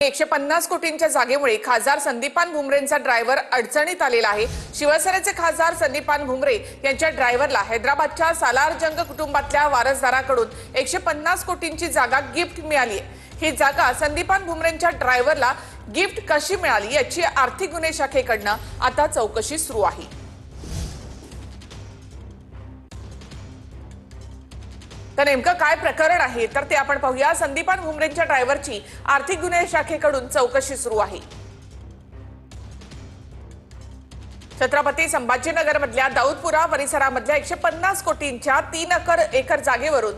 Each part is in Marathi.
150 कोटींच्या जागेमुळे खासदार संदीपान भुमरेंचा ड्रायव्हर अडचणीत आलेला आहे। शिवसेनेचे खासदार संदीपान भुमरे यांच्या ड्रायव्हरला हैदराबादच्या सालारजंग कुटुंबातल्या वारसदाराकडून 150 कोटींची जागा गिफ्ट मिळाली आहे। ही जागा संदीपान भुमरेंच्या ड्रायव्हरला गिफ्ट कशी मिळाली याची आर्थिक गुन्हे शाखेकडून आता चौकशी सुरू आहे। तर नेमकं काय प्रकरण आहे तर ते आपण पाहूया। संदीपान भुमरेंच्या ड्रायव्हरची आर्थिक गुन्हे शाखेकडून चौकशी सुरू आहे। छत्रपती संभाजीनगर मधल्या दाऊदपुरा परिसरामधल्या 150 कोटींच्या 3 एकर जागेवरून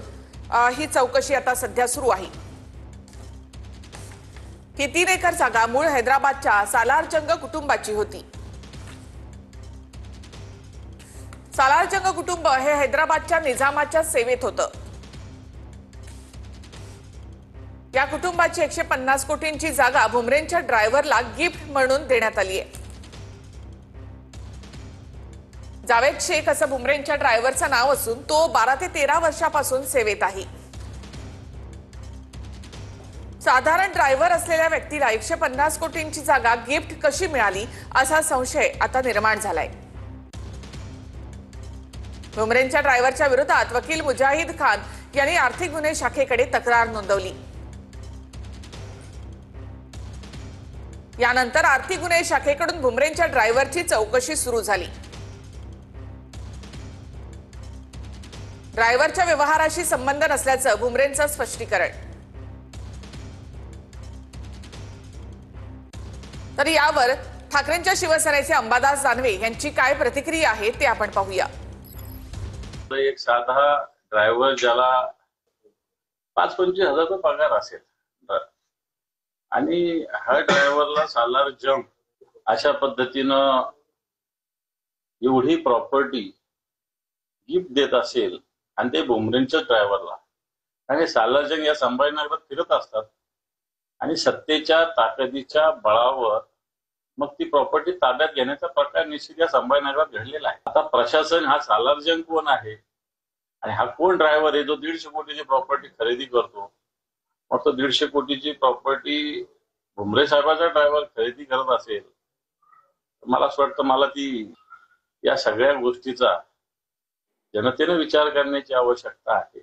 ही चौकशी आता सध्या सुरू आहे। ही 3 एकर जागा मूळ हैदराबादच्या सालारजंग कुटुंबाची होती। सालारजंग कुटुंब हे हैदराबादच्या निजामाच्या सेवेत होतं। या कुटुंबाची 150 कोटींची जागा भुमरेंच्या ड्रायव्हरला गिफ्ट म्हणून देण्यात आली आहे। जावेद शेख असं भुमरेंच्या ड्रायव्हरचं नाव असून तो 12 ते 13 वर्षापासून सेवेत आहे। साधारण ड्रायव्हर असलेल्या व्यक्तीला 150 कोटींची जागा गिफ्ट कशी मिळाली असा संशय आता निर्माण झालाय। भुमरेंच्या ड्रायव्हरच्या विरोधात वकील मुजाहिद खान यांनी आर्थिक गुन्हे शाखेकडे तक्रार नोंदवली। यानंतर आर्थिक गुन्हे शाखेकडून भुमरेंच्या ड्रायव्हरची चौकशी सुरू झाली। ड्रायव्हरच्या व्यवहाराशी संबंध नसल्याचं भुमरेंचं स्पष्टीकरण। तर यावर ठाकरेंच्या शिवसेनेचे अंबादास दानवे यांची काय प्रतिक्रिया आहे ते आपण पाहूया। एक साधा ड्रायव्हर ज्याला 5-25 हजार पगार असेल आणि हा ड्रायव्हरला सालारजंग अशा पद्धतीनं एवढी प्रॉपर्टी गिफ्ट देत असेल आणि ते भुमरेंच्या ड्रायव्हरला, आणि सालारजंग या संभाजीनगरात फिरत असतात आणि सत्तेच्या ताकदीच्या बळावर मग ती प्रॉपर्टी ताब्यात घेण्याचा प्रकार निश्चित या संभाजीनगरात घडलेला आहे। आता प्रशासन हा सालारजंग कोण आहे आणि हा कोण ड्रायव्हर आहे जो 150 कोटीची प्रॉपर्टी खरेदी करतो, मग तो 150 कोटीची प्रॉपर्टी भुमरे साहेबाचा ड्रायव्हर खरेदी करत असेल, मला असं वाटतं मला ती या सगळ्या गोष्टीचा जनतेने विचार करण्याची आवश्यकता आहे।